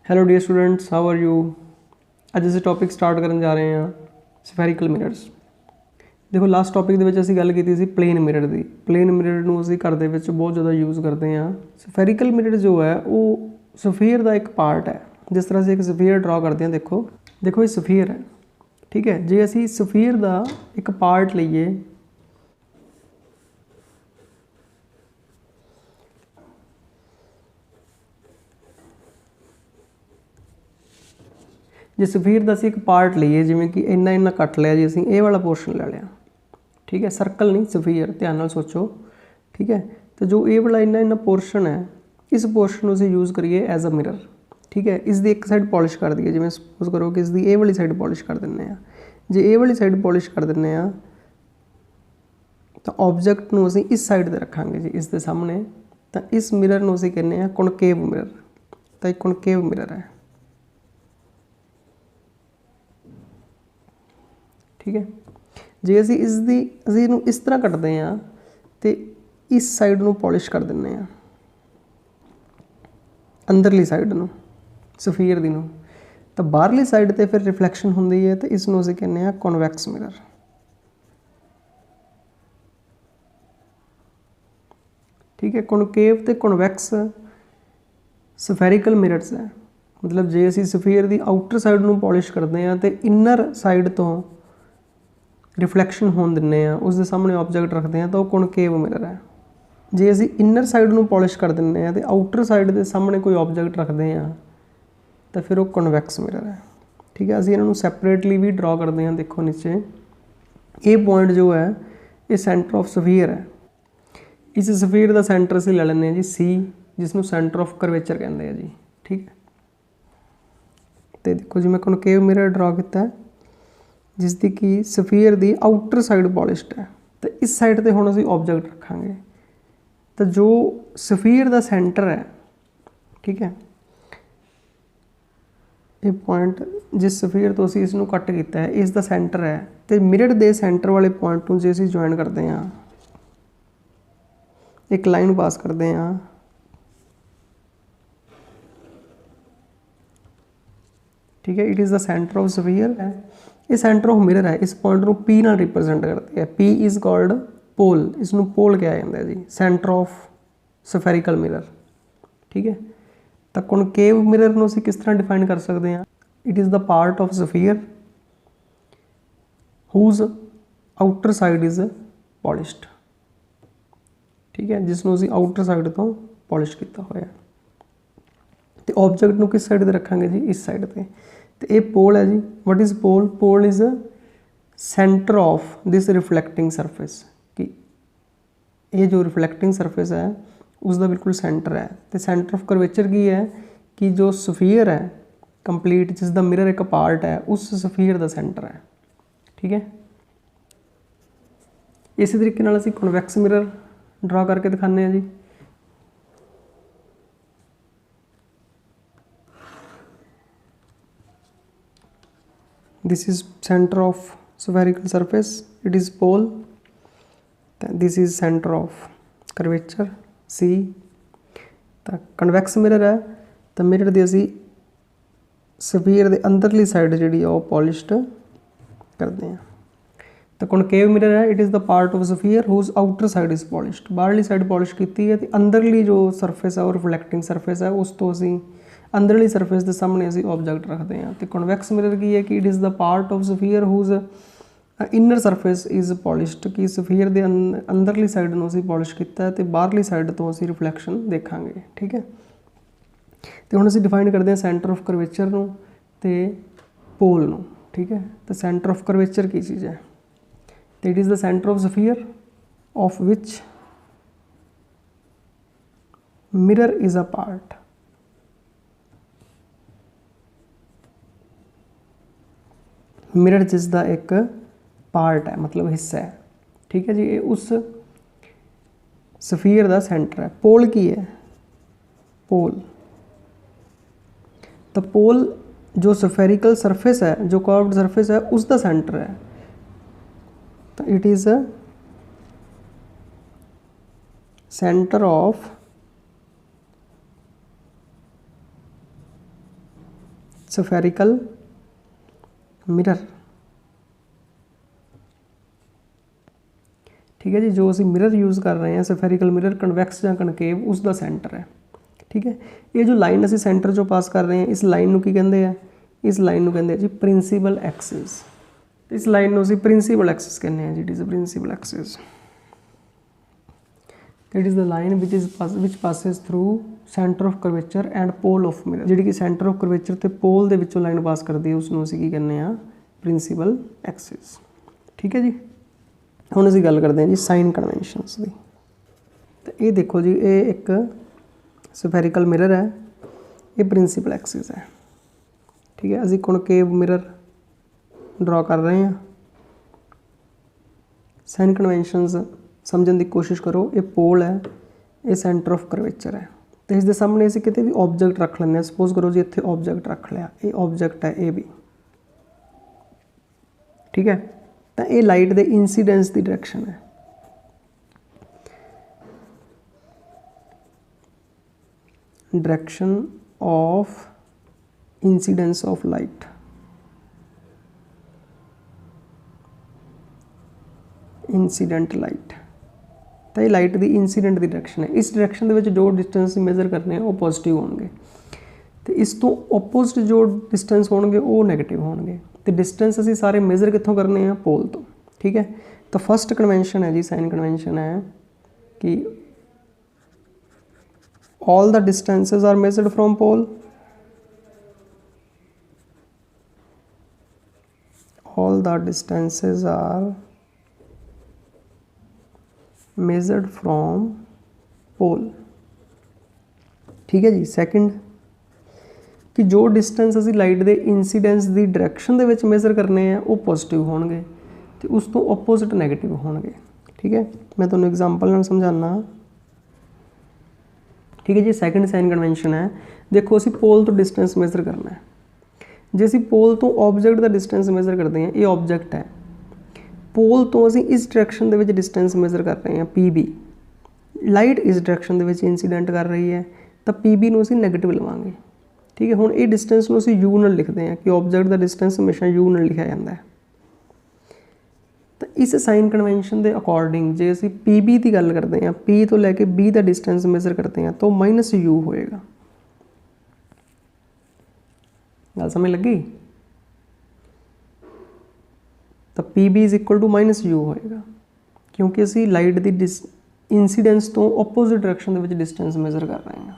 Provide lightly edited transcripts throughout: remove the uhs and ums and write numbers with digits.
Hello dear students, how are you. ਅੱਜ ਅਸੀਂ topic start ਕਰਨ ਜਾ ਰਹੇ ਹਾਂ ਸਫੈਰੀਕਲ ਮਿਰਰਸ। ਦੇਖੋ ਲਾਸਟ ਟੌਪਿਕ ਦੇ ਵਿੱਚ ਅਸੀਂ ਗੱਲ ਕੀਤੀ ਸੀ ਪਲੇਨ ਮਿਰਰ ਦੀ। ਪਲੇਨ ਮਿਰਰ ਨੂੰ ਅਸੀਂ ਘਰ ਦੇ ਵਿੱਚ ਬਹੁਤ ਜ਼ਿਆਦਾ ਯੂਜ਼ ਕਰਦੇ ਹਾਂ। ਸਫੈਰੀਕਲ ਮਿਰਰ ਜੋ ਹੈ ਉਹ ਸਫੀਅਰ ਦਾ ਇੱਕ ਪਾਰਟ ਹੈ। ਜਿਸ ਤਰ੍ਹਾਂ ਅਸੀਂ ਇੱਕ ਸਫੀਅਰ ਡਰਾ ਕਰਦੇ ਹਾਂ, ਦੇਖੋ ਇਹ ਸਫੀਅਰ ਹੈ, ਠੀਕ ਹੈ। ਜੇ ਅਸੀਂ ਸਫੀਅਰ ਦਾ ਇੱਕ ਪਾਰਟ ਲਈਏ, ਜੇ ਸਫੀਅਰ ਦਾ ਅਸੀਂ ਇੱਕ ਪਾਰਟ ਲਈਏ, ਜਿਵੇਂ ਕਿ ਇੰਨਾ ਕੱਟ ਲਿਆ ਜੀ, ਅਸੀਂ ਇਹ ਵਾਲਾ ਪੋਰਸ਼ਨ ਲੈ ਲਿਆ, ਠੀਕ ਹੈ। ਸਰਕਲ ਨਹੀਂ, ਸਫੀਅਰ, ਧਿਆਨ ਨਾਲ ਸੋਚੋ, ਠੀਕ ਹੈ। ਤੇ ਜੋ ਇਹ ਵਾਲਾ ਇੰਨਾ ਪੋਰਸ਼ਨ ਹੈ, ਇਸ ਪੋਰਸ਼ਨ ਨੂੰ ਅਸੀਂ ਯੂਜ਼ ਕਰੀਏ ਐਜ਼ ਅ ਮਿਰਰ, ਠੀਕ ਹੈ। ਇਸ ਦੀ ਇੱਕ ਸਾਈਡ ਪੋਲਿਸ਼ ਕਰ ਦਈਏ, ਜਿਵੇਂ ਸਪੋਜ਼ ਕਰੋ ਕਿ ਇਸ ਦੀ ਇਹ ਵਾਲੀ ਸਾਈਡ ਪੋਲਿਸ਼ ਕਰ ਦਿੰਦੇ ਹਾਂ। ਜੇ ਇਹ ਵਾਲੀ ਸਾਈਡ ਪੋਲਿਸ਼ ਕਰ ਦਿੰਦੇ ਹਾਂ ਤਾਂ ਆਬਜੈਕਟ ਨੂੰ ਅਸੀਂ ਇਸ ਸਾਈਡ 'ਤੇ ਰੱਖਾਂਗੇ ਜੀ, ਇਸ ਦੇ ਸਾਹਮਣੇ। ਤਾਂ ਇਸ ਮਿਰਰ ਨੂੰ ਅਸੀਂ ਕਹਿੰਦੇ ਹਾਂ ਕੌਨਕੇਵ ਮਿਰਰ। ਤਾਂ ਇਹ ਕੌਨਕੇਵ ਮਿਰਰ ਹੈ, ਠੀਕ ਹੈ। ਜੇ ਅਸੀਂ ਇਹਨੂੰ ਇਸ ਤਰ੍ਹਾਂ ਕੱਟਦੇ ਹਾਂ ਤੇ ਇਸ ਸਾਈਡ ਨੂੰ ਪੋਲਿਸ਼ ਕਰ ਦਿੰਦੇ ਹਾਂ, ਅੰਦਰਲੀ ਸਾਈਡ ਨੂੰ, ਸਫੀਅਰ ਦੀ ਨੂੰ, ਤਾਂ ਬਾਹਰਲੀ ਸਾਈਡ 'ਤੇ ਫਿਰ ਰਿਫਲੈਕਸ਼ਨ ਹੁੰਦੀ ਹੈ। ਤੇ ਇਸ ਨੂੰ ਅਸੀਂ ਕਹਿੰਦੇ ਹਾਂ ਕਨਵੈਕਸ ਮਿਰਰ, ਠੀਕ ਹੈ। ਕੌਨਕੇਵ ਤੇ ਕਨਵੈਕਸ ਸਫੈਰੀਕਲ ਮਿਰਰਸ ਹੈ। ਮਤਲਬ ਜੇ ਅਸੀਂ ਸਫੀਅਰ ਦੀ ਆਊਟਰ ਸਾਈਡ ਨੂੰ ਪੋਲਿਸ਼ ਕਰਦੇ ਹਾਂ ਤੇ ਇਨਰ ਸਾਈਡ ਤੋਂ ਰਿਫਲੈਕਸ਼ਨ ਹੋਣ ਦਿੰਦੇ ਹਾਂ, ਉਸ ਦੇ ਸਾਹਮਣੇ ਆਬਜੈਕਟ ਰੱਖਦੇ ਹਾਂ, ਤਾਂ ਉਹ ਕੌਨਕੇਵ ਮਿਰਰ ਹੈ। ਜੇ ਅਸੀਂ ਇਨਰ ਸਾਈਡ ਨੂੰ ਪੋਲਿਸ਼ ਕਰ ਦਿੰਦੇ ਹਾਂ ਤੇ ਆਊਟਰ ਸਾਈਡ ਦੇ ਸਾਹਮਣੇ ਕੋਈ ਆਬਜੈਕਟ ਰੱਖਦੇ ਹਾਂ ਤਾਂ ਫਿਰ ਉਹ ਕਨਵੈਕਸ ਮਿਰਰ ਹੈ, ਠੀਕ ਹੈ। ਅਸੀਂ ਇਹਨਾਂ ਨੂੰ ਸੈਪਰੇਟਲੀ ਵੀ ਡਰਾ ਕਰਦੇ ਹਾਂ। ਦੇਖੋ ਨੀਚੇ ਇਹ ਪੁਆਇੰਟ ਜੋ ਹੈ ਇਹ ਸੈਂਟਰ ਆਫ ਸਫੀਅਰ ਹੈ। ਇਸ ਸਫੀਅਰ ਦਾ ਸੈਂਟਰ ਅਸੀਂ ਲੈ ਲੈਂਦੇ ਹਾਂ ਜੀ ਸੀ, ਜਿਸ ਨੂੰ ਸੈਂਟਰ ਆਫ ਕਰਵੇਚਰ ਕਹਿੰਦੇ ਆ ਜੀ, ਠੀਕ ਹੈ। ਤੇ ਦੇਖੋ ਜੀ ਮੈਂ ਕੌਨਕੇਵ ਮਿਰਰ ਡਰਾ ਕੀਤਾ, ਜਿਸ ਦੀ ਕਿ ਸਫੀਅਰ ਦੀ ਆਊਟਰ ਸਾਈਡ ਪੋਲਿਸ਼ਡ ਹੈ। ਤੇ ਇਸ ਸਾਈਡ 'ਤੇ ਹੁਣ ਅਸੀਂ ਆਬਜੈਕਟ ਰੱਖਾਂਗੇ। ਤਾਂ ਜੋ ਸਫੀਅਰ ਦਾ ਸੈਂਟਰ ਹੈ, ਠੀਕ ਹੈ, ਇਹ ਪੁਆਇੰਟ ਜਿਸ ਸਫੀਅਰ ਤੋਂ ਅਸੀਂ ਇਸ ਨੂੰ ਕੱਟ ਕੀਤਾ ਹੈ, ਇਸ ਦਾ ਸੈਂਟਰ ਹੈ। ਤੇ ਮਿਰਰ ਦੇ ਸੈਂਟਰ ਵਾਲੇ ਪੁਆਇੰਟ ਨੂੰ ਜੇ ਅਸੀਂ ਜੁਆਇਨ ਕਰਦੇ ਹਾਂ, ਇੱਕ ਲਾਈਨ ਪਾਸ ਕਰਦੇ ਹਾਂ, ਠੀਕ ਹੈ। It is the centre of sphere ਹੈ। ਇਹ ਸੈਂਟਰ ਆਫ ਮਿਰਰ ਹੈ। ਇਸ ਪੁਆਇੰਟ ਨੂੰ ਪੀ ਨਾਲ ਰਿਪਰੈਜ਼ੈਂਟ ਕਰਦੇ ਆ। ਪੀ ਇਜ਼ ਕਾਲਡ ਪੋਲ, ਇਸ ਨੂੰ ਪੋਲ ਕਿਹਾ ਜਾਂਦਾ ਜੀ, ਸੈਂਟਰ ਆਫ ਸਫੈਰੀਕਲ ਮਿਰਰ, ਠੀਕ ਹੈ। ਤਾਂ ਕੌਨਕੇਵ ਮਿਰਰ ਨੂੰ ਅਸੀਂ ਕਿਸ ਤਰ੍ਹਾਂ ਡਿਫਾਈਨ ਕਰ ਸਕਦੇ ਹਾਂ? It is the part of sphere whose outer side is polished, ਠੀਕ ਹੈ, ਜਿਸ ਨੂੰ ਅਸੀਂ ਆਊਟਰ ਸਾਈਡ ਤੋਂ ਪੋਲਿਸ਼ ਕੀਤਾ ਹੋਇਆ। ਤੇ ਆਬਜੈਕਟ ਨੂੰ ਕਿਸ ਸਾਈਡ 'ਤੇ ਰੱਖਾਂਗੇ ਜੀ? ਇਸ ਸਾਈਡ 'ਤੇ। ਤੇ ਇਹ ਪੋਲ ਹੈ ਜੀ। What is pole? Pole is centre of this reflecting surface, ਕਿ ਇਹ ਜੋ ਰਿਫਲੈਕਟਿੰਗ ਸਰਫੇਸ ਹੈ ਉਸ ਦਾ ਬਿਲਕੁਲ ਸੈਂਟਰ ਹੈ। ਤੇ ਸੈਂਟਰ ਆਫ ਕਰਵੇਚਰ ਕੀ ਹੈ? ਕਿ ਜੋ ਸਫੀਅਰ ਹੈ ਕੰਪਲੀਟ, ਜਿਸ ਦਾ ਮਿਰਰ ਇੱਕ ਪਾਰਟ ਹੈ, ਉਸ ਸਫੀਅਰ ਦਾ ਸੈਂਟਰ ਹੈ, ਠੀਕ ਹੈ। ਇਸੇ ਤਰੀਕੇ ਨਾਲ ਅਸੀਂ ਕਨਵੈਕਸ ਮਿਰਰ ਡਰਾ ਕਰਕੇ ਦਿਖਾਉਂਦੇ ਹਾਂ ਜੀ। This is center of spherical surface, it is pole. This is center of curvature C। ਤਾਂ ਕਨਵੈਕਸ ਮਿਰਰ ਹੈ, ਤਾਂ ਮਿਰਰ ਦੀ ਅਸੀਂ ਸਫੀਅਰ ਦੇ ਅੰਦਰਲੀ ਸਾਈਡ ਜਿਹੜੀ ਆ ਉਹ ਪੋਲਿਸ਼ਡ ਕਰਦੇ ਹਾਂ। ਤਾਂ ਕੌਨਕੇਵ ਮਿਰਰ ਹੈ, it is the part of sphere whose outer side is polished. ਬਾਹਰਲੀ ਸਾਈਡ ਪੋਲਿਸ਼ ਕੀਤੀ ਹੈ ਤੇ ਅੰਦਰਲੀ ਜੋ ਸਰਫੇਸ ਹੈ ਉਹ ਰਿਫਲੈਕਟਿੰਗ ਸਰਫੇਸ ਹੈ, ਉਸ ਤੋਂ ਅਸੀਂ ਅੰਦਰਲੀ ਸਰਫੇਸ ਦੇ ਸਾਹਮਣੇ ਅਸੀਂ ਆਬਜੈਕਟ ਰੱਖਦੇ ਹਾਂ। ਤੇ ਕਨਵੈਕਸ ਮਿਰਰ ਕੀ ਹੈ? ਕਿ it is the part of sphere whose inner surface is polished, ਕਿ ਸਫੀਅਰ ਦੇ ਅੰਦਰਲੀ ਸਾਈਡ ਨੂੰ ਅਸੀਂ ਪੋਲਿਸ਼ ਕੀਤਾ ਹੈ ਤੇ ਬਾਹਰਲੀ ਸਾਈਡ ਤੋਂ ਅਸੀਂ ਰਿਫਲੈਕਸ਼ਨ ਦੇਖਾਂਗੇ, ਠੀਕ ਹੈ। ਤੇ ਹੁਣ ਅਸੀਂ ਡਿਫਾਈਨ ਕਰਦੇ ਹਾਂ ਸੈਂਟਰ ਆਫ ਕਰਵੇਚਰ ਨੂੰ ਤੇ ਪੋਲ ਨੂੰ, ਠੀਕ ਹੈ। ਤੇ ਸੈਂਟਰ ਆਫ ਕਰਵੇਚਰ ਕੀ ਚੀਜ਼ ਹੈ? ਤੇ it is the centre of sphere of which mirror is a part. Mirror ਜਿਸ ਦਾ ਇੱਕ ਪਾਰਟ ਹੈ, ਮਤਲਬ ਹਿੱਸਾ ਹੈ, ਠੀਕ ਹੈ ਜੀ। ਇਹ ਉਸ ਸਫੀਅਰ ਦਾ ਸੈਂਟਰ ਹੈ। ਪੋਲ ਕੀ ਹੈ? ਪੋਲ, ਤਾਂ ਪੋਲ ਜੋ ਸਫੈਰੀਕਲ ਸਰਫੇਸ ਹੈ, ਜੋ कर्व्ड ਸਰਫੇਸ ਹੈ, ਉਸ ਦਾ ਸੈਂਟਰ ਹੈ। ਤਾਂ it is a centre of spherical mirror. ठीक है जी, जो असी मिरर यूज़ कर रहे हैं सफेरिकल मिरर कन्वैक्स या कनकेव उसका सेंटर है। ठीक है, ये जो लाइन असी सेंटर चो पास कर रहे हैं इस लाइन नूं की कहंदे हैं, इस लाइन नूं कहंदे हैं जी प्रिंसीपल एक्सिस। इस लाइन नूं असी प्रिंसीपल एक्सिस कहने हैं जी, it is a principal axis. It is the line which passes through centre of curvature and pole of mirror. जिहड़ी कि सेंटर ऑफ करवेचर ते पोल दे विचों लाइन पास करती है उसनूं असी की कहने हैं प्रिंसीपल एक्सिस। ठीक है जी, ਹੁਣ ਅਸੀਂ ਗੱਲ ਕਰਦੇ ਹਾਂ जी साइन कन्वेंशनस की। तो ये देखो जी, ये एक सफेरिकल मिरर है, ये प्रिंसीपल एक्सिस है। ठीक है, असी कॉनकेव मिरर ड्रॉ कर रहे हैं। साइन कन्वेंशनस समझने की कोशिश करो। ये पोल है, ये सेंटर ऑफ करवेचर है। तो इसके सामने असी किते भी ऑब्जेक्ट रख लें। सपोज करो जी इत्थे ऑब्जेक्ट रख लिया, ये ऑब्जेक्ट है ए भी। ठीक है, तो ये लाइट के इंसीडेंस की डायरेक्शन है। Direction of incidence of light. Incident light, तो ये लाइट की इंसीडेंट की डायरेक्शन है। इस डायरेक्शन के जो डिस्टेंस मेजर करने हैं वो पॉजिटिव होंगे, तो इस तो ओपोजिट जो डिस्टेंस होंगे वो नैगेटिव होंगे। तो डिस्टेंस असी सारे मेजर कित्थों करने हैं, पोल तो। ठीक है, तो फर्स्ट कन्वेंशन है जी साइन कन्वेंशन है कि all the distances are measured from pole. All the distances are measured from pole. ठीक है जी, सेकंड कि जो डिस्टेंस असी लाइट के इंसीडेंस की डायरेक्शन दे विच मेजर करने हैं वो पॉजिटिव होंगे, तो उस तो ओपोजिट नैगेटिव होंगे। ठीक है, मैं तुहानूं एग्जांपल नाल समझाना। ठीक है जी, सैकेंड साइन कन्वेंशन है। देखो असी पोल तो डिस्टेंस मेजर करना है। जे असी पोल तो ऑब्जेक्ट का डिस्टेंस मेजर करते हैं, ये ऑब्जेक्ट है, पोल तो असी इस डायरेक्शन दे विच डिस्टेंस मेजर कर रहे हैं पी बी। लाइट इस डायरेक्शन दे विच इंसीडेंट कर रही है, तो पी बी नूं असी नैगेटिव लवांगे। ठीक है, हुण ये डिस्टेंस नूं असी यू नाल लिखते हैं कि ऑब्जेक्ट का डिस्टेंस हमेशा यू नाल लिखा जाता है। तो इस साइन कन्वेंशन के अकॉर्डिंग जे असी पी बी की गल करते हैं, पी तो लैके बी का डिस्टेंस मेजर करते हैं, तो माइनस यू होएगा। गल समझ लगी? तो P B is equal to minus u होएगा, क्योंकि असी लाइट की इंसीडेंस तो ओपोजिट डायरेक्शन के डिस्टेंस मेजर कर रहे हैं।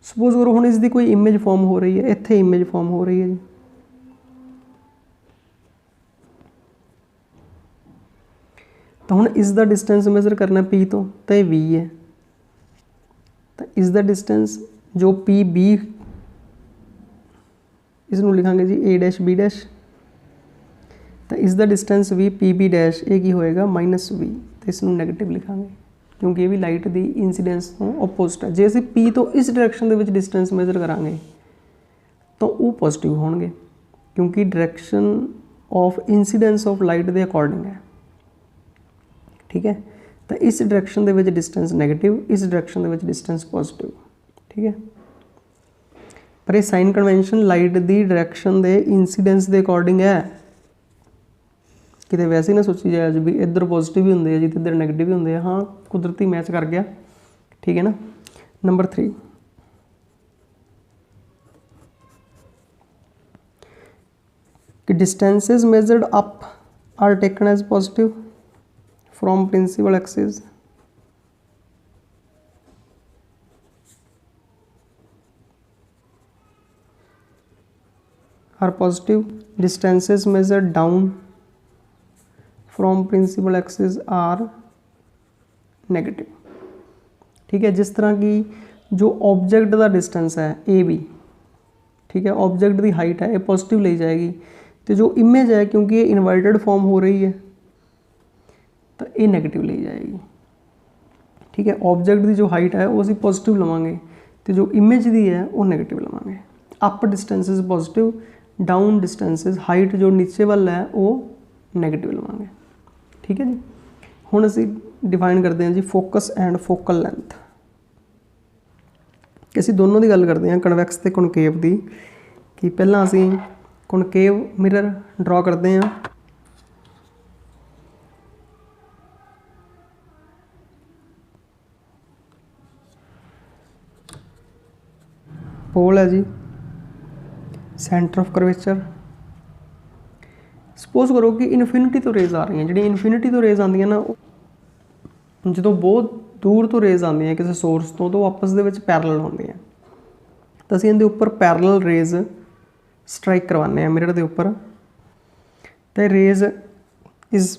सपोज करो हुण इसकी कोई इमेज फॉर्म हो रही है, इत्थे इमेज फॉर्म हो रही है जी। तो हुण इसका डिस्टेंस मेजर करना पी तो ये वी है। तो इसका डिस्टेंस जो पी बी, इसनूं लिखांगे जी ए डैश बी डैश। तो इसका distance V P B dash ये की होएगा माइनस वी। तो इसनूं नैगेटिव लिखांगे क्योंकि ये भी लाइट की इंसीडेंस तो ओपोजिट है। जे असीं पी तो इस डायरेक्शन दे विच डिस्टेंस मेजर करांगे तो वो पॉजिटिव होणगे, क्योंकि direction of incidence of light के अकॉर्डिंग है। ठीक है, तो इस डायरेक्शन दे विच डिस्टेंस नैगेटिव, इस डायरेक्शन दे विच डिस्टेंस पॉजिटिव। ठीक है, पर ये साइन कन्वेंशन लाइट की डायरेक्शन के इंसीडेंस के अकॉर्डिंग है। किते वैसे ना सोची जाए भी इधर पॉजिटिव भी होंगे जी तो इधर नैगेटिव भी होंगे। हाँ, कुदरती मैच कर गया। ठीक है ना। नंबर 3, कि distances measured up are taken as positive from principal axis. Are positive. Distances measured down from principal axis are negative. ठीक है, जिस तरह की जो ऑब्जेक्ट का डिस्टेंस है ए बी, ठीक है, ऑब्जेक्ट की हाइट है ये पॉजिटिव ली जाएगी, तो जो इमेज है क्योंकि ये इन्वर्टेड फॉर्म हो रही है तो ये नैगेटिव ली जाएगी। ठीक है, ऑब्जेक्ट की जो हाइट है वो असीं पॉजिटिव लवांगे, तो जो इमेज की है वो नैगेटिव लवांगे। Up distances positive, down distances height जो नीचे वाल है वो नैगेटिव लवांगे। ठीक है जी। हुण असीं डिफाइन करते हैं जी फोकस एंड फोकल लेंथ। असीं दोनों की गल करते हैं कन्वैक्स ते कॉनकेव की, कि पहला असी कॉनकेव मिरर ड्रॉ करते हैं। पोल है जी, सेंटर ऑफ करवेचर। सपोज करो कि इनफिनिटी तो रेज आ रही हैं, जी इनफिनिटी तो रेज आती ना, जो बहुत दूर तो रेज आती हैं किसी सोर्स तो आपस के पैरल होंगे, तो असीं इहदे उपर पैरल रेज स्ट्राइक करवाने मिरर के उपर। तो रेज इज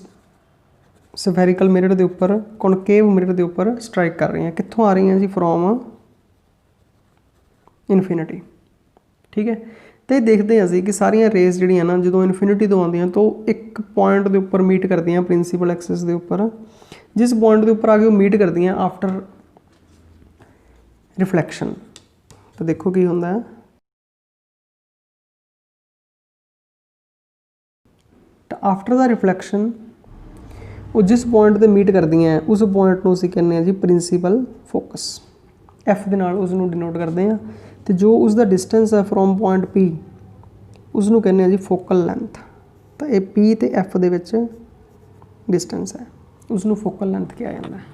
स्फेरिकल मिरर के उपर, कॉनकेव मिरर के उपर स्ट्राइक कर रही हैं। कित्थों आ रही हैं जी? From infinity. ठीक है, तो देखते हैं असीं कि सारिया रेज जिहड़ियां ना जो इनफिनिटी तो आउंदियां तो एक पॉइंट के उपर मीट करदियां प्रिंसीपल एक्सिस के उपर। जिस पॉइंट के उपर आके मीट करदियां आफ्टर रिफ्लैक्शन, तो देखो की होंदा है, आफ्टर द रिफ्लैक्शन वो जिस पॉइंट पर मीट करदियां उस पॉइंट को असीं कहने जी प्रिंसीपल फोकस। एफ के नाल उसनूं डिनोट करते हैं। तो जो उसका डिस्टेंस है फ्रॉम पॉइंट पी उसनूं कहने जी फोकल लेंथ। तो ये पी तो एफ दे विच डिस्टेंस है, उसनूं फोकल लेंथ कहा जाता है।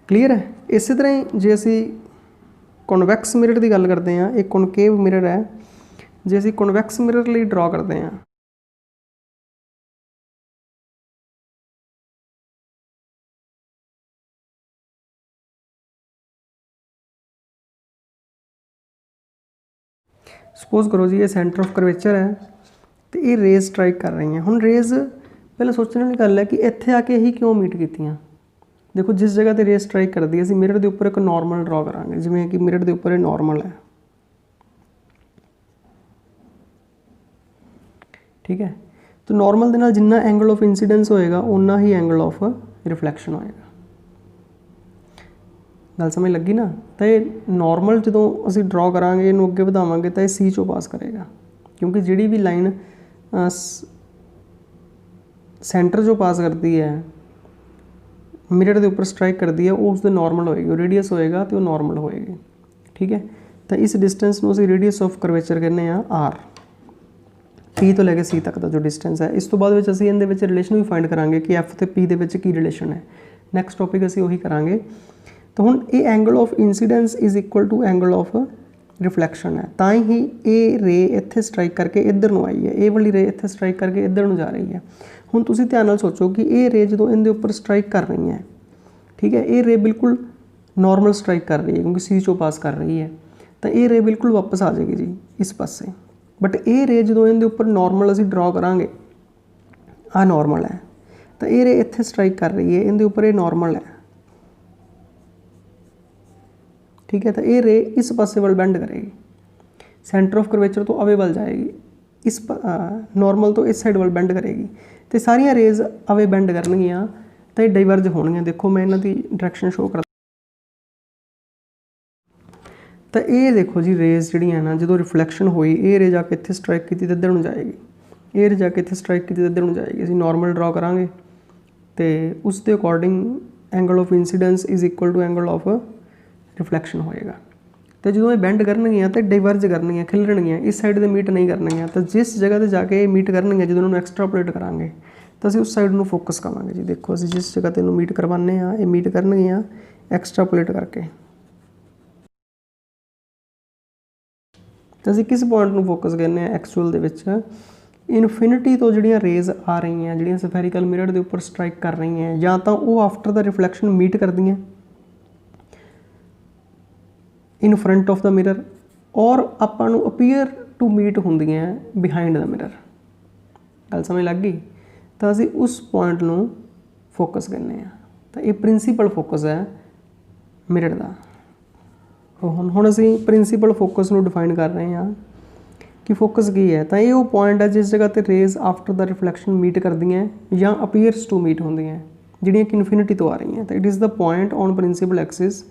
क्लीयर है। इस तरह ही जे असी कॉन्वैक्स मिरर की गल करते हैं, एक कॉनकेव मिरर है, जे असी कॉन्वैक्स मिरर लिए ड्रॉ करते हैं, सपोज करो जी ये सेंटर ऑफ करवेचर है, तो ये रेज स्ट्राइक कर रही हैं। हुण रेज पहले सोचने वाली गल है कि इत्थे आके ही क्यों मीट कीतियां। देखो जिस जगह पर रेज स्ट्राइक करती है, असीं मिरर के उपर एक नॉर्मल ड्रॉ करांगे, जिवें कि मिरर के उपर ये नॉर्मल है। ठीक है, तो नॉर्मल के नाल जिन्ना एंगल ऑफ इंसीडेंस होएगा उन्ना ही एंगल ऑफ रिफ्लैक्शन होएगा। गल समझ लगी ना। तो ये नॉर्मल जो असी ड्रॉ करांगे, इनू अगे वधावांगे तो ये सी चो पास करेगा, क्योंकि जिहड़ी भी लाइन सेंटर जो पास करती है मिरर के उपर स्ट्राइक करती है वो उसके नॉर्मल होएगी, रेडियस होएगा तो नॉर्मल होएगी। ठीक है, तो इस डिस्टेंस को असी रेडियस ऑफ करवेचर कहने आर। पी तो लैके सी तक का जो डिस्टेंस है। इस तो बाद असीं इहदे विच रिलेशन भी फाइंड करांगे कि एफ तो पी दे विच की रिलेशन है। नैक्सट टॉपिक असीं उही करांगे। तो हुण ये angle of incidence is equal to angle of reflection है, तां ही ये रे इत्थे स्ट्राइक करके इधर नूं आई है, ये वाली रे इत्थे स्ट्राइक करके इधर नूं जा रही है। हुण तुसीं ध्यान नाल सोचो कि ये रे जो इहदे उपर स्ट्राइक कर रही है, ठीक है, ये रे बिल्कुल नॉर्मल स्ट्राइक कर रही है क्योंकि सी चो पास कर रही है, तो ये रे बिल्कुल वापस आ जाएगी जी इस पासे। बट ये रे जो इहदे उपर नॉर्मल असीं ड्रॉ करांगे, आ नॉर्मल है, तो ये रे इत्थे स्ट्राइक कर रही है, इहदे उपर ये नॉर्मल है। ठीक है, तो ये रे इस पासे वाल बेंड करेगी, सेंटर ऑफ करवेचर तो अवे वाल जाएगी, इस नॉर्मल तो इस साइड वाल बेंड करेगी। तो सारिया रेज अवे बेंड करनगियां तो ये डाइवर्ज होणगियां। देखो मैं इन्हां दी डायरैक्शन शो कर, तो ये देखो जी रेज जिहड़ियां ना जो रिफ्लैक्शन हुई, ये रे जाके इत्थे स्ट्राइक की तो इधर नूं जाएगी, ये रे जाके इत्थे स्ट्राइक की तो इधर नूं जाएगी। असीं नॉर्मल ड्रॉ करांगे तो उस दे according angle of incidence is equal to angle of reflection होएगा। तो जो ये बेंड करनगियां तो डाइवर्ज करनगियां, खिलरनगियां, इस साइड से मीट नहीं करनगियां। तो जिस जगह पर जाके मीट करनगियां जो उन्होंने एक्सट्रापोलेट करांगे तो असीं उस साइड में फोकस करांगे जी। देखो असीं जिस जगह ते मीट करवाने ये मीट करनगियां एक्सट्रापोलेट करके, तो असीं किस पॉइंट में फोकस करने एक्चुअल दे विच इनफिनिटी तो जिहड़ियां रेज आ रही हैं, जिहड़ियां स्फेरिकल मिरर के उपर स्ट्राइक कर रही हैं, या तो वो आफ्टर द रिफ्लैक्शन मीट करदियां in front of the mirror, और आपां नूं अपीयर टू मीट होंदियां बिहाइंड द मिरर। गल समझ लग गई। तो असीं उस पॉइंट नूं फोकस करने। तो ये प्रिंसीपल फोकस है मिरर का। हुण असीं प्रिंसीपल फोकस नूं डिफाइन कर रहे हैं कि फोकस की है। तो ये वो पॉइंट है जिस जगह पर rays after the reflection meet करदियां या अपीयर्स टू मीट होंदियां, जिहड़ियां कि इनफिनिटी तो आ रही हैं। तो it is the point on principal axis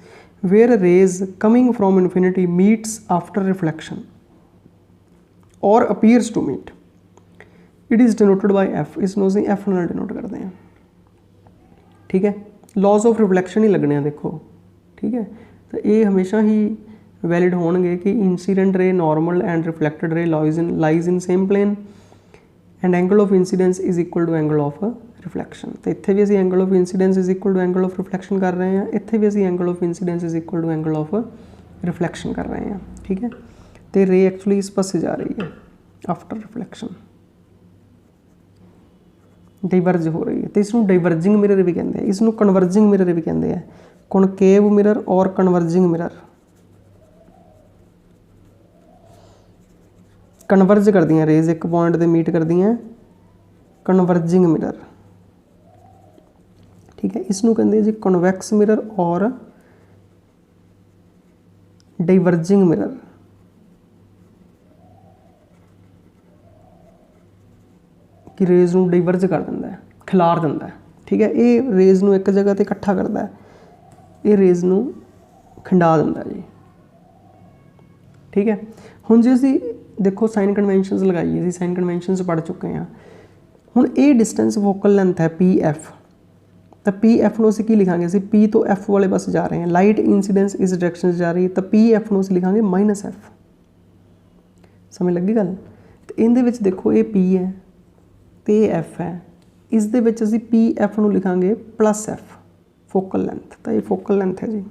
where rays coming from infinity meets after reflection or appears to meet. It is denoted by F. इसनूं असीं F नाल डिनोट करते हैं। ठीक है, लॉज ऑफ रिफ्लैक्शन ही लगने हैं देखो। ठीक है, तो ये हमेशा ही वैलिड होणगे कि इंसीडेंट रे normal and reflected ray lies in same plane and angle of incidence is equal to angle of reflection. तो इत्थे भी असीं angle of incidence is equal to angle of reflection कर रहे हैं, इत्थे भी असीं angle of incidence is equal to angle of reflection कर रहे हैं। ठीक है, तो रे एक्चुअली इस पासे जा रही है आफ्टर रिफ्लैक्शन, डाइवर्ज हो रही है। तो इसनूं डाइवर्जिंग मिरर भी कहते हैं, इसनूं कन्वर्जिंग मिरर भी कहते हैं। कॉनकेव मिरर और कन्वर्जिंग मिरर कन्वर्ज कर दियाँ रेज एक पॉइंट दे मीट कर दियाँ, कन्वर्जिंग मिरर। ठीक है, इसनूं कहते हैं जी कन्वैक्स मिरर और डाइवर्जिंग मिरर। कि रेज नूं डाइवर्ज कर दिंदा है, खिलार दिंदा है। ठीक है, ये रेज नूं एक जगह ते इकट्ठा करता है, ये रेज नूं खिंडा दिंदा जी। ठीक है, हुण जे असीं देखो साइन कन्वेंशनस लगाइए, असीं साइन कन्वेंशनस पढ़ चुके हैं। हुण ये डिस्टेंस फोकल लेंथ है पी एफ, तो पी एफ नूं असीं की लिखांगे, असीं पी तो एफ वाले पासे जा रहे हैं, लाइट इंसीडेंस इस डायरैक्शन जा रही है, तो पी एफ नूं असीं लिखांगे माइनस एफ। समझ लगी गल? तो इहदे विच देखो ये पी है तो ये एफ है, इस दे विच असीं पी एफ नूं लिखांगे प्लस एफ फोकल लेंथ। तो ये फोकल लेंथ है जी।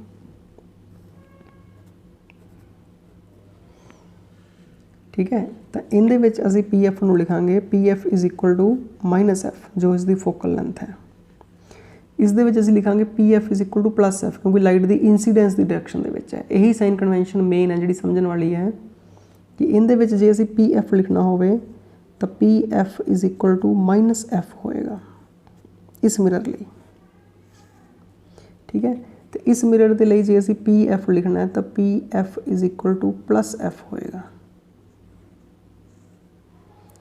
ठीक है, तो इहदे विच असीं पी एफ नूं लिखांगे P F is equal to minus F जो इसकी फोकल लेंथ है। इस दे विच असीं लिखांगे P F is equal to plus F क्योंकि लाइट की इंसीडेंस की डायरैक्शन दे विच है। यही साइन कन्वेंशन मेन है जिहड़ी समझण वाली है कि इहदे विच जे असीं पी एफ लिखना होवे तो P F is equal to minus F होएगा इस मिरर लिए। ठीक है, तो इस मिरर के लिए जे असीं पी एफ लिखना है तो P F is equal to plus F होएगा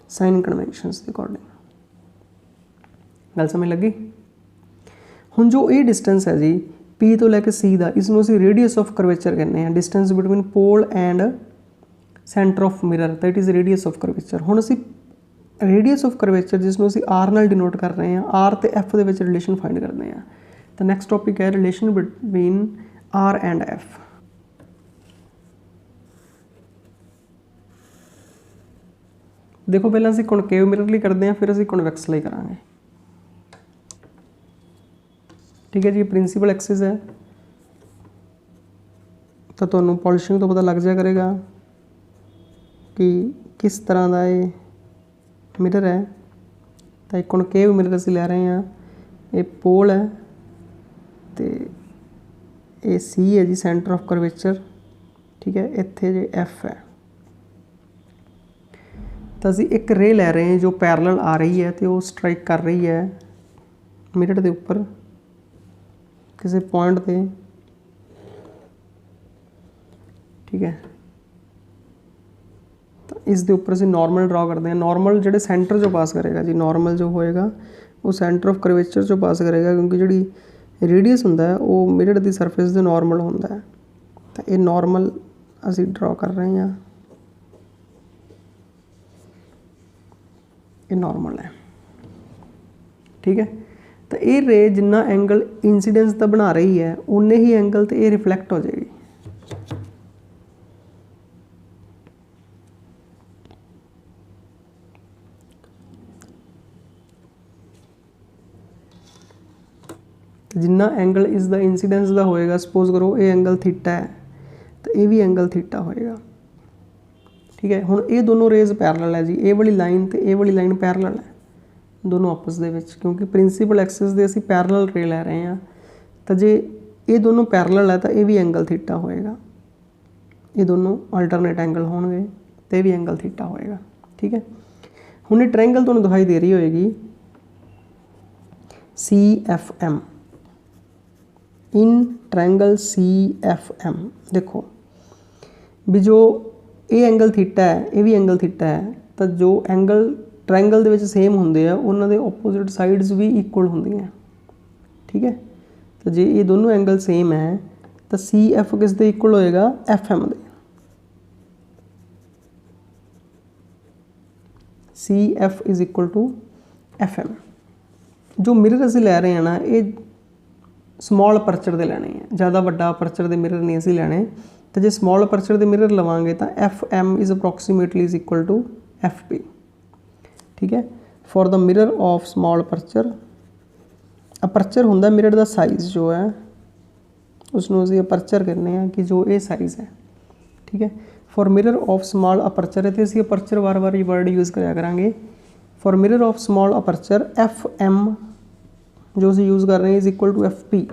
साइन कन्वेंशनस के अकॉर्डिंग। गल समझ लगी? हुण जो ये डिस्टेंस है जी पी तो लैके सी का, इसनूं असीं रेडियस ऑफ करवेचर कहने हैं, distance between pole and centre of mirror, that is radius of curvature. हुण असीं रेडियस ऑफ करवेचर जिसनूं असीं आर नाल डिनोट कर रहे हैं, आर ते एफ दे विच रिलेशन फाइंड करते हैं। तो नैक्सट टॉपिक है relation between R and F. देखो पहले असीं कॉनकेव मिरर लई करते हैं, फिर असीं कॉन्वैक्स लई करांगे। ठीक है जी, प्रिंसीपल एक्सिस है तो तुहानूं पॉलिशिंग तो पता लग जाया करेगा कि किस तरह का ये मिरर है। तो एक कॉनकेव मिरर असीं लै रहे हैं, ये पोल है तो ये सी है जी सेंटर ऑफ करवेचर। ठीक है, इत्थे जे एफ है तो असीं एक रे लै रहे हैं जो पैरलल आ रही है तो वो स्ट्राइक कर रही है मिरर के उपर किसी पॉइंट पे। ठीक है, तो इस दे उपर असीं नॉर्मल ड्रॉ करते हैं। नॉर्मल जिहड़े सेंटर चों पास करेगा जी, नॉर्मल जो होएगा वो सेंटर ऑफ करवेचर चों पास करेगा क्योंकि जिहड़ी रेडियस हुंदा है वो मिरर की सरफेस दे नॉर्मल हुंदा है। तो ये नॉर्मल असीं ड्रॉ कर रहे हैं, ये नॉर्मल है। ठीक है, तो ये रे जिन्ना एंगल इंसीडेंस का बना रही है उन्ने ही एंगल तो ये रिफ्लैक्ट हो जाएगी। जिन्ना एंगल इस दा इंसीडेंस का होएगा, सपोज करो ये एंगल थीटा है तो ये भी एंगल थीटा होएगा। ठीक है, हुण ये दोनों रेज पैरलल है जी, ये वाली लाइन तो ये वाली लाइन पैरलल है दोनों आपस दे विच, क्योंकि प्रिंसीपल एक्सिस दे असीं पैरलल रे लै रहे हैं। तो जे ये दोनों पैरलल है तो ये भी एंगल थीटा होएगा, ये दोनों अल्टरनेट एंगल होंगे तो ये भी एंगल थीटा होएगा। ठीक है, हुण ये ट्रायंगल तुहानूं दिखाई दे रही होएगी CFM, इन ट्रायंगल CFM देखो भी जो ये एंगल थीटा है ये भी एंगल थीटा है, तो जो एंगल ट्रायंगल दे विच सेम होंदे आ उन्हां दे ओपोजिट साइड्स भी इक्वल होंदियां। ठीक है, तो जे ये दोनों एंगल सेम है तो CF किस दे इक्वल होएगा, FM दे। CF is equal to FM। जो मिरर असीं लै रहे हैं ना ये स्मॉल अपर्चर दे लैणे हैं, ज़्यादा वड्डा अपर्चर दे मिरर नहीं असीं लैणे। तो जे small aperture दे मिरर लवांगे तो FM is approximately is equal to FP, ठीक है। For the mirror of small aperture, aperture हुंदा मिरर दा साइज़ जो है उसनूं असीं aperture कहने हैं कि जो ये साइज़ है, ठीक है। For mirror of small aperture इत्थे असीं aperture वार-वार ये वर्ड यूज़ करिया करांगे। For mirror of small aperture FM जो असीं यूज़ कर रहे हैं is equal to FP,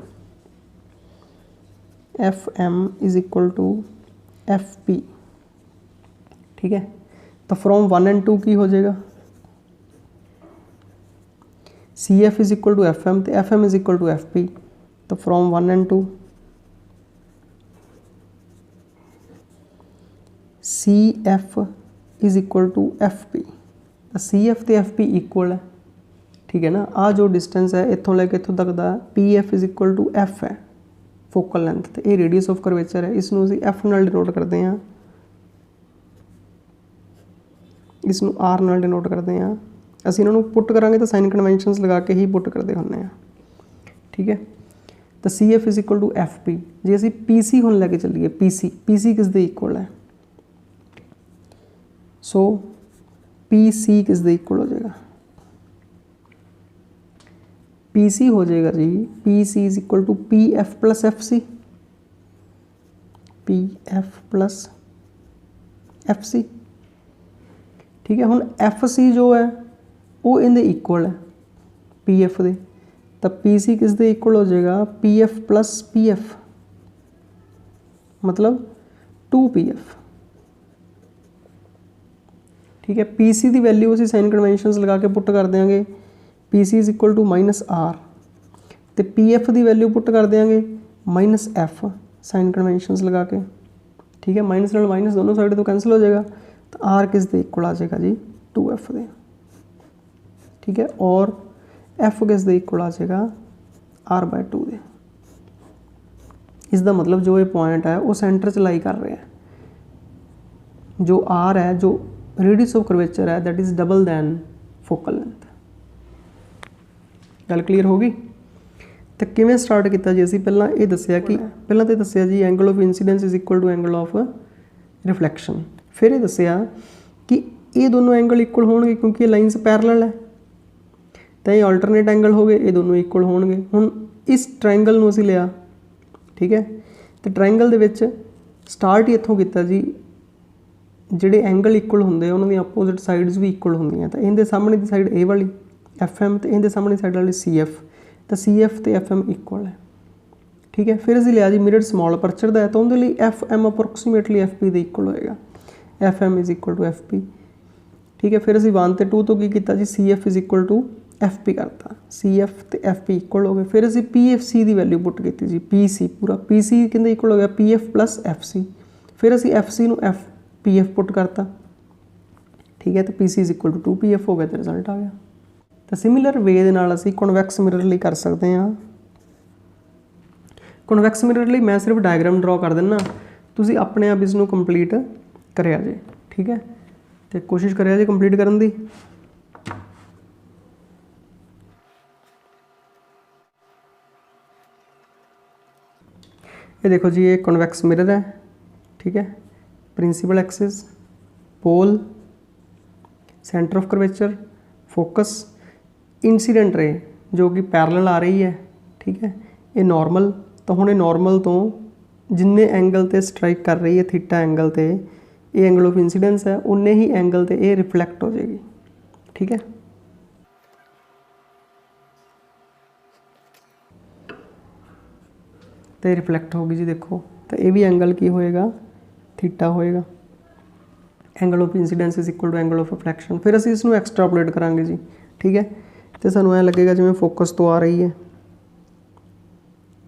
FM is equal to FP, ठीक है। तो फ्रॉम 1 and 2 की हो जाएगा CF is equal to FM तो FM is equal to FP। तो from 1 and 2 CF is equal to FP, तो CF तो FP इक्वल है, ठीक है ना। आ जो डिस्टेंस है इत्थों लैके इत्थों तक दा PF is equal to F है फोकल लेंथ, तो ये रेडियस ऑफ करवेचर है। इसनूं असीं F नाल डिनोट करते हैं, इसनूं R नाल डिनोट करते हैं। असीं इन्हां नूं पुट करांगे तो साइन कन्वेंशनस लगा के ही पुट करते हुंदे हैं, ठीक है। तो CF is equal to FP। जे असीं PC हुण लैके चलीए PC किस दे इक्वल है, सो PC किस दे इक्वल हो जाएगा, PC हो जाएगा जी PC is equal to PF plus FC, PF plus FC, ठीक है। हुण FC जो है वो इनके इक्वल है PF दे, तो PC किस दे इक्वल हो जाएगा PF प्लस PF, मतलब 2PF, ठीक है। PC की वैल्यू असीं साइन कन्वेंशनस लगा के पुट कर देंगे PC is equal to -R, तो PF की वैल्यू पुट कर देंगे -F साइन कन्वेंशनस लगा के, ठीक है। माइनस नाल माइनस दोनों साइड तो कैंसिल हो जाएगा, तो R किस दे इक्वल आ जाएगा जी 2F दे, ठीक है। और F किस दे इक्वल आ जाएगा R/2 दे। इसका मतलब जो ये पॉइंट है वो सेंटर च लाई कर रहा है, जो R है जो रेडियस ऑफ कर्वेचर है that is double than focal length. गल क्लीयर हो गई। तो किवें स्टार्ट किया जी, असीं पहलां ये दस्सिया कि पहलां तो दस्सिया जी angle of incidence is equal to angle of reflection, फिर ये दस्सिया कि ये दोनों एंगल इक्वल होणगे क्योंकि ये लाइनस पैरलल है, तो ये अल्टरनेट एंगल हो गए, ये दोनों इक्वल होणगे। हुण इस ट्रायंगल नूं असीं लिया, ठीक है। तो ट्रायंगल दे विच स्टार्ट ही इत्थों कीता जी, जिहड़े एंगल इक्वल हुंदे उन्हां दी अपोजिट साइड्स भी इक्वल हुंदियां। तो इहदे सामने दी साइड ए वाली FM तो इहदे सामने साइड वाली CF, तो CF तो FM इक्वल है, ठीक है। फिर असीं लिया जी मिरर स्मॉल अपर्चर दा है, तो उहदे लई FM अप्रोक्सीमेटली FP दे इक्वल होएगा, FM is equal to FP, ठीक है। फिर असीं 1 ते 2 तो की कीता जी CF is equal to FP करता, CF ते FP इक्वल हो गए। फिर असीं PFC की वैल्यू पुट की जी, PC पूरा PC किहदे इक्वल हो गया PF प्लस FC। फिर असीं FC नूं PF पुट करता, ठीक है। तो PC is equal to 2PF हो गया, तो रिजल्ट आ गया। तो सिमिलर वे दे नाल असीं कॉन्वैक्स मिरर लई कर सकते हैं। कॉन्वैक्स मिरर लई मैं सिर्फ डायग्राम ड्रॉ कर दिना, तुसीं अपने आप इसनूं कंप्लीट करिया जे, ठीक है। तो कोशिश करिया जे कंप्लीट करन दी। ये देखो जी, ये कॉन्वैक्स मिरर है, ठीक है। Principal axis, pole, centre of curvature, focus, incident ray जो कि पैरलल आ रही है, ठीक है। ये नॉर्मल, तो हुण नॉर्मल तो जिन्ने एंगल ते स्ट्राइक कर रही है थीटा एंगल ते ये एंगल ऑफ इंसीडेंस है, उन्ने ही एंगल ते ये रिफ्लैक्ट हो जाएगी, ठीक है। तो ये रिफ्लैक्ट होगी जी, देखो। तो ये भी एंगल की होएगा थीटा होएगा, angle of incidence is equal to angle of reflection. फिर असीं इसनूं एक्सट्रापोलेट करांगे जी, ठीक है। तो सानूं ऐ लगेगा जिवें फोकस तो आ रही है,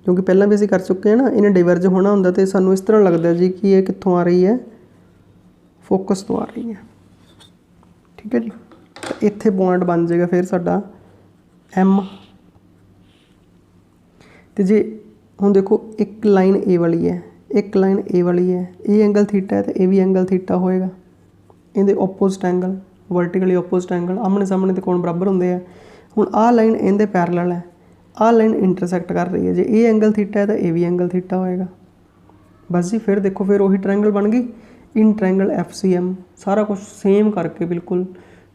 क्योंकि पहलां भी असीं कर चुके हैं ना, इन्हें डिवर्ज होना हुंदा, तो सानूं इस तरह लगता जी कि ये कित्थों आ रही है, फोकस तो आ रही है, ठीक है जी। तो इत्थे पॉइंट बन जाएगा फिर साडा M। तो जे हुण देखो एक लाइन ए वाली है, एक लाइन ए वाली है, ये एंगल थीटा है, तो ये भी एंगल थीटा होएगा। इहदे opposite angle, vertically opposite angle, आमने सामने तो कोण बराबर होंदे आ। हुण आ लाइन इहदे पैरलल है, आ लाइन इंटरसैक्ट कर रही है, जे ये एंगल थीटा है तो ये भी एंगल थीटा होएगा, बस जी फिर देखो फिर वही ट्रायंगल बन गई इन ट्रायंगल FCM सारा कुछ सेम करके बिल्कुल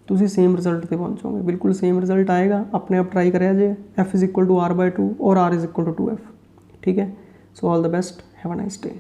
तुसी सेम रिजल्ट पे पहुँचोगे बिल्कुल सेम रिजल्ट आएगा अपने आप ट्राई करें जे F = R/2 और R = 2F ठीक है। So all the best have a nice day.